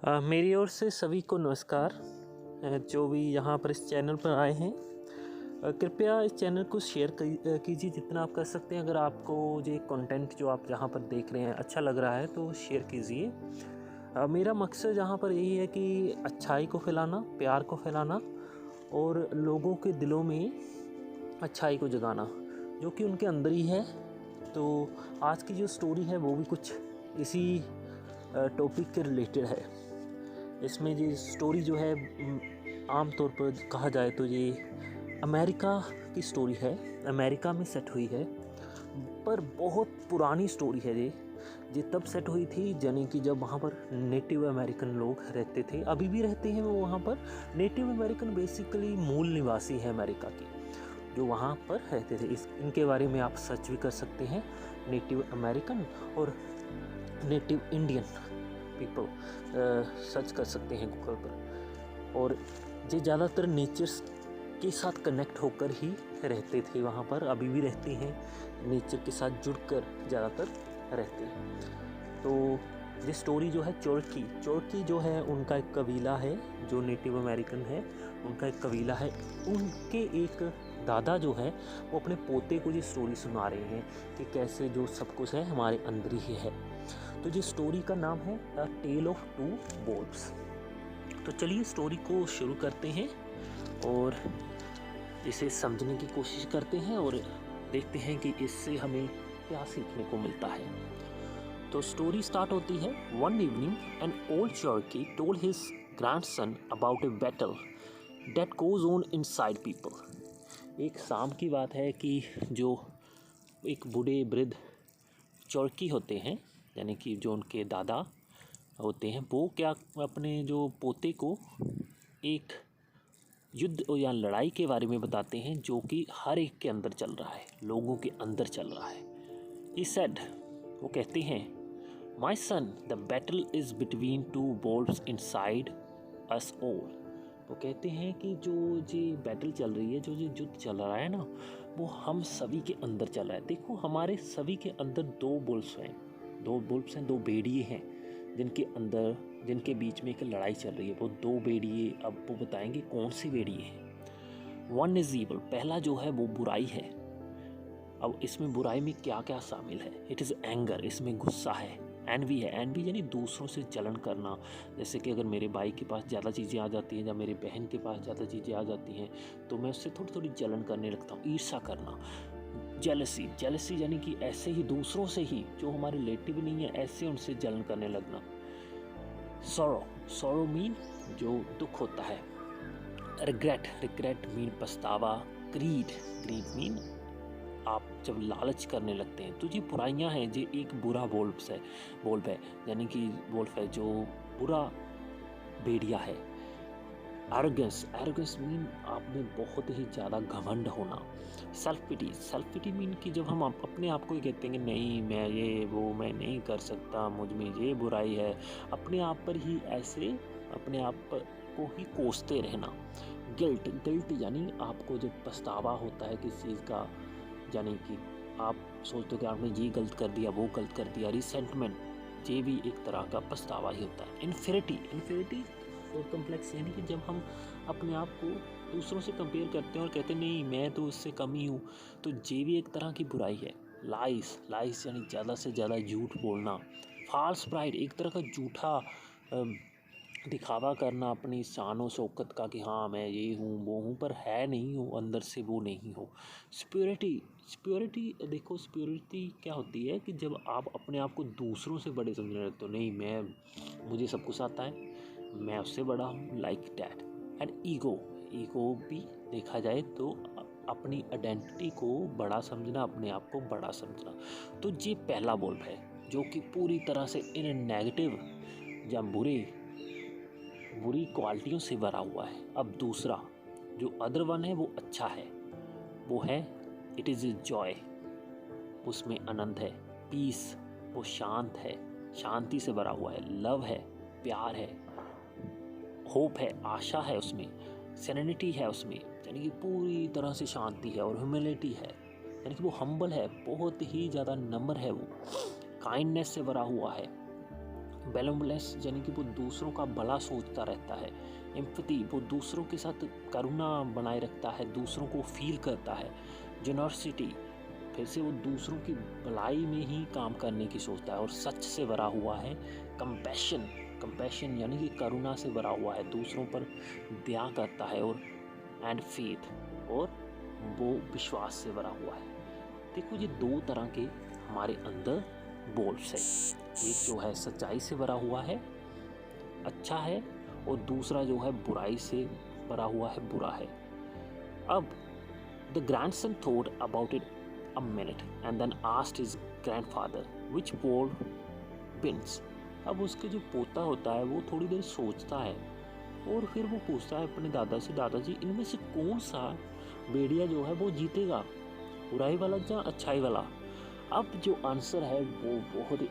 मेरी ओर से सभी को नमस्कार। जो भी यहाँ पर इस चैनल पर आए हैं, कृपया इस चैनल को शेयर कीजिए जितना आप कर सकते हैं। अगर आपको ये कंटेंट जो आप यहाँ पर देख रहे हैं अच्छा लग रहा है तो शेयर कीजिए। मेरा मकसद यहाँ पर यही है कि अच्छाई को फैलाना, प्यार को फैलाना और लोगों के दिलों में अच्छाई को जगाना जो कि उनके अंदर ही है। तो आज की जो स्टोरी है वो भी कुछ इसी टॉपिक के रिलेटेड है। इसमें ये स्टोरी जो है आम तौर पर कहा जाए तो ये अमेरिका की स्टोरी है, अमेरिका में सेट हुई है, पर बहुत पुरानी स्टोरी है। ये तब सेट हुई थी यानी कि जब वहाँ पर नेटिव अमेरिकन लोग रहते थे, अभी भी रहते हैं वो वहाँ पर। नेटिव अमेरिकन बेसिकली मूल निवासी है अमेरिका के जो वहाँ पर रहते थे। इनके बारे में आप सर्च भी कर सकते हैं, नेटिव अमेरिकन और नेटिव इंडियन पीपल सर्च कर सकते हैं गूगल पर। और ये ज़्यादातर नेचर के साथ कनेक्ट होकर ही रहते थे वहाँ पर, अभी भी रहते हैं, नेचर के साथ जुड़कर ज़्यादातर रहते हैं। तो ये स्टोरी जो है चोरकी जो है उनका एक कबीला है, जो नेटिव अमेरिकन है उनका एक कबीला है। उनके एक दादा जो है वो अपने पोते को ये स्टोरी सुना रहे हैं कि कैसे जो सब कुछ है हमारे अंदर ही है। तो ये स्टोरी का नाम है अ टेल ऑफ टू वोल्व्स। तो चलिए स्टोरी को शुरू करते हैं और इसे समझने की कोशिश करते हैं और देखते हैं कि इससे हमें क्या सीखने को मिलता है। तो स्टोरी स्टार्ट होती है। One evening an old Cherokee told his grandson about a battle that goes on inside people. एक शाम की बात है कि जो एक बूढ़े वृद्ध चोरकी होते हैं, यानी कि जो उनके दादा होते हैं, वो क्या अपने जो पोते को एक युद्ध या लड़ाई के बारे में बताते हैं जो कि हर एक के अंदर चल रहा है, लोगों के अंदर चल रहा है। He said, वो कहते हैं, My son, the battle is between two wolves inside us all। वो कहते हैं कि जो ये बैटल चल रही है, जो ये युद्ध चल रहा है ना, वो हम सभी के अंदर चल रहा है। देखो हमारे सभी के अंदर दो वुल्व्स हैं, दो भेड़िए हैं जिनके बीच में एक लड़ाई चल रही है। वो दो भेड़िए, अब वो बताएंगे कौन सी भेड़िए हैं। वन इज ईवल, पहला जो है वो बुराई है। अब इसमें बुराई में क्या क्या शामिल है? इट इज़ एंगर, इसमें गुस्सा है। एनवी है, एनवी यानी दूसरों से जलन करना। जैसे कि अगर मेरे भाई के पास ज़्यादा चीज़ें आ जाती हैं या मेरे बहन के पास ज़्यादा चीज़ें आ जाती हैं तो मैं उससे थोड़ी थोड़ी जलन करने लगता हूँ, ईर्ष्या करना। जेलसी यानी कि ऐसे ही दूसरों से ही जो हमारे रिलेटिव नहीं है ऐसे उनसे जलन करने लगना। सॉरो मीन जो दुख होता है। रिग्रेट मीन पछतावा। ग्रीड मीन आप जब लालच करने लगते हैं। तो ये बुराइयां हैं, ये एक बुरा वोल्व है यानी कि वोल्फ है जो बुरा भेड़िया है। एरोगेंस मीन आप में बहुत ही ज़्यादा घमंड होना। सेल्फ पिटी मीन कि जब हम अपने आप को ही कहते हैं कि नहीं मैं ये वो मैं नहीं कर सकता, मुझ में ये बुराई है, अपने आप पर ही ऐसे अपने आप को ही कोसते रहना। गिल्ट यानी आपको जब पछतावा होता है किसी चीज़ का, यानी कि आप सोचते हो कि आपने ये गलत कर दिया, वो गलत कर दिया। रिसेंटमेंट ये भी एक तरह का पछतावा ही होता है। इन्फिनिटी और कम्प्लेक्स यानी कि जब हम अपने आप को दूसरों से कंपेयर करते हैं और कहते हैं नहीं मैं तो इससे कम ही हूँ, तो ये भी एक तरह की बुराई है। लाइस यानी ज़्यादा से ज़्यादा झूठ बोलना। फॉल्स प्राइड एक तरह का झूठा दिखावा करना अपनी शान शौकत का कि हाँ मैं ये हूँ वो हूँ, पर है नहीं हूँ, अंदर से वो नहीं हो। सिक्योरिटी देखो सिक्योरिटी क्या होती है कि जब आप अपने आप को दूसरों से बड़े समझने लगते हो, नहीं मुझे सब कुछ आता है, मैं उससे बड़ा हूँ, लाइक डैट। एंड ईगो भी देखा जाए तो अपनी आइडेंटिटी को बड़ा समझना, अपने आप को बड़ा समझना। तो ये पहला वोल्व है जो कि पूरी तरह से इन नेगेटिव या बुरी क्वालिटियों से भरा हुआ है। अब दूसरा जो अदर वन है वो अच्छा है, वो है इट इज़ जॉय, उसमें आनंद है। पीस वो शांत है, शांति से भरा हुआ है। लव है, प्यार है। होप है, आशा है उसमें। सेरेनिटी है उसमें, यानी कि पूरी तरह से शांति है। और ह्यूमिलिटी है यानी कि वो हम्बल है, बहुत ही ज़्यादा नम्र है। वो काइंडनेस से भरा हुआ है। बेनेवोलेंस यानी कि वो दूसरों का भला सोचता रहता है। एम्पैथी, वो दूसरों के साथ करुणा बनाए रखता है, दूसरों को फील करता है। जेनरसिटी, फिर से वो दूसरों की भलाई में ही काम करने की सोचता है और सच से भरा हुआ है। कंपैशन, कंपैशन यानी कि करुणा से भरा हुआ है, दूसरों पर दया करता है। और एंड फेथ, और वो विश्वास से भरा हुआ है। देखो ये दो तरह के हमारे अंदर बोल्स है। एक जो है सच्चाई से भरा हुआ है, अच्छा है, और दूसरा जो है बुराई से भरा हुआ है, बुरा है। अब the grandson thought about it a minute and then asked his grandfather which pole wins। अब उसके जो पोता होता है वो थोड़ी देर सोचता है और फिर वो पूछता है अपने दादा से, दादाजी इनमें से कौन सा भेड़िया जो है वो जीतेगा, बुराई वाला या अच्छाई वाला। अब जो आंसर है वो बहुत ही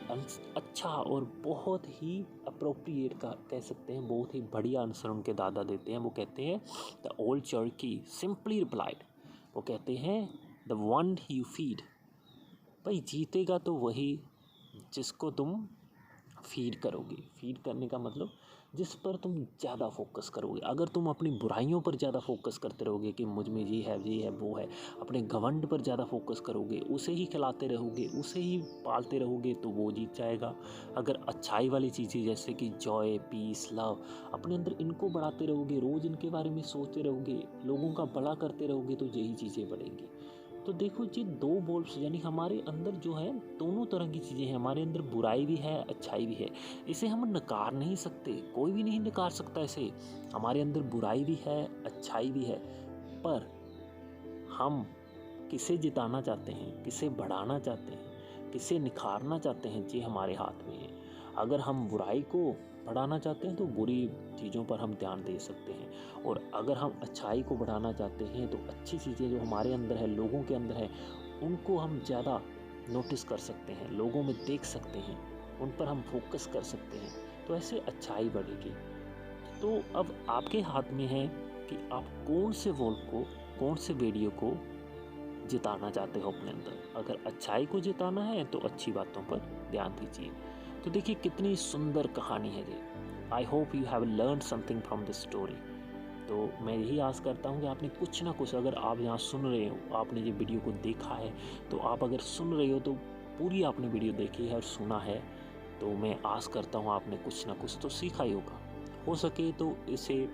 अच्छा और बहुत ही अप्रोप्रिएट का कह सकते हैं, बहुत ही बढ़िया आंसर उनके दादा देते हैं। वो कहते हैं the old Turkey simply replied, वो कहते हैं द वन यू फीड। भाई जीतेगा तो वही जिसको तुम फीड करोगे। फीड करने का मतलब जिस पर तुम ज़्यादा फोकस करोगे। अगर तुम अपनी बुराइयों पर ज़्यादा फोकस करते रहोगे कि मुझ में ये है वो है, अपने घमंड पर ज़्यादा फोकस करोगे, उसे ही खिलाते रहोगे, उसे ही पालते रहोगे, तो वो जीत जाएगा। अगर अच्छाई वाली चीज़ें जैसे कि जॉय, पीस, लव, अपने अंदर इनको बढ़ाते रहोगे, रोज़ इनके बारे में सोचते रहोगे, लोगों का भला करते रहोगे, तो यही चीज़ें बढ़ेंगी। तो देखो ये दो बोल्स यानी हमारे अंदर जो है दोनों तरह की चीज़ें हैं। हमारे अंदर बुराई भी है, अच्छाई भी है। इसे हम नकार नहीं सकते, कोई भी नहीं नकार सकता इसे। हमारे अंदर बुराई भी है, अच्छाई भी है, पर हम किसे जिताना चाहते हैं, किसे बढ़ाना चाहते हैं, किसे निखारना चाहते हैं, ये हमारे हाथ में है। अगर हम बुराई को बढ़ाना चाहते हैं तो बुरी चीज़ों पर हम ध्यान दे सकते हैं, और अगर हम अच्छाई को बढ़ाना चाहते हैं तो अच्छी चीज़ें जो हमारे अंदर है, लोगों के अंदर है, उनको हम ज़्यादा नोटिस कर सकते हैं, लोगों में देख सकते हैं, उन पर हम फोकस कर सकते हैं, तो ऐसे अच्छाई बढ़ेगी। तो अब आपके हाथ में है कि आप कौन से वोल्ट को, कौन से वीडियो को जिताना चाहते हो अपने अंदर। अगर अच्छाई को जिताना है तो अच्छी बातों पर ध्यान दीजिए। तो देखिए कितनी सुंदर कहानी है ये। I hope you have learn something from this story. तो मैं यही आस करता हूँ कि आपने कुछ ना कुछ, अगर आप यहाँ सुन रहे हो, आपने ये वीडियो को देखा है, तो आप अगर सुन रहे हो तो पूरी आपने वीडियो देखी है और सुना है, तो मैं आस करता हूँ आपने कुछ ना कुछ तो सीखा ही होगा। हो सके तो इसे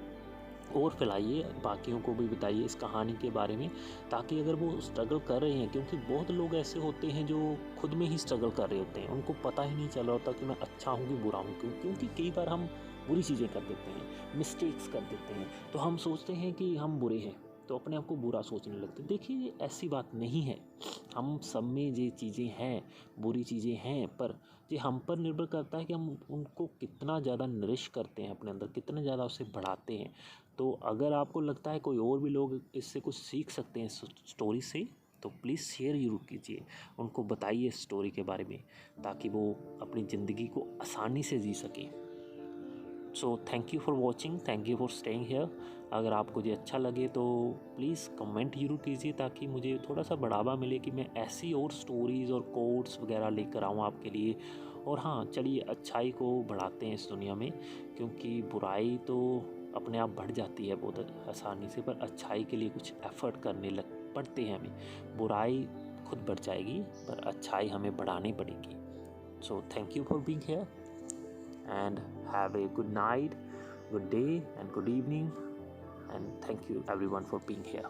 और फैलाइए, बाकियों को भी बताइए इस कहानी के बारे में, ताकि अगर वो स्ट्रगल कर रहे हैं, क्योंकि बहुत लोग ऐसे होते हैं जो खुद में ही स्ट्रगल कर रहे होते हैं, उनको पता ही नहीं चल रहा होता कि मैं अच्छा हूँ कि बुरा हूँ। क्योंकि कई बार हम बुरी चीज़ें कर देते हैं, मिस्टेक्स कर देते हैं, तो हम सोचते हैं कि हम बुरे हैं, तो अपने आप को बुरा सोचने लगते हैं। देखिए ये ऐसी बात नहीं है, हम सब में ये चीज़ें हैं, बुरी चीज़ें हैं, पर ये हम पर निर्भर करता है कि हम उनको कितना ज़्यादा नरिश करते हैं अपने अंदर, कितना ज़्यादा उसे बढ़ाते हैं। तो अगर आपको लगता है कोई और भी लोग इससे कुछ सीख सकते हैं स्टोरी से, तो प्लीज़ शेयर जरूर कीजिए, उनको बताइए इस स्टोरी के बारे में, ताकि वो अपनी ज़िंदगी को आसानी से जी सकें। So thank you for watching, thank you for staying here. अगर आपको ये अच्छा लगे तो प्लीज़ कमेंट जरूर कीजिए, ताकि मुझे थोड़ा सा बढ़ावा मिले कि मैं ऐसी और स्टोरीज़ और कोट्स वगैरह लेकर आऊँ आपके लिए। और हाँ, चलिए अच्छाई को बढ़ाते हैं इस दुनिया में, क्योंकि बुराई तो अपने आप बढ़ जाती है बहुत आसानी से, पर अच्छाई के लिए कुछ एफ़र्ट करने लग पड़ते हैं हमें। बुराई खुद बढ़ जाएगी, पर अच्छाई हमें बढ़ानी पड़ेगी। So thank you for being here and have a good night, good day and good evening, and thank you everyone for being here.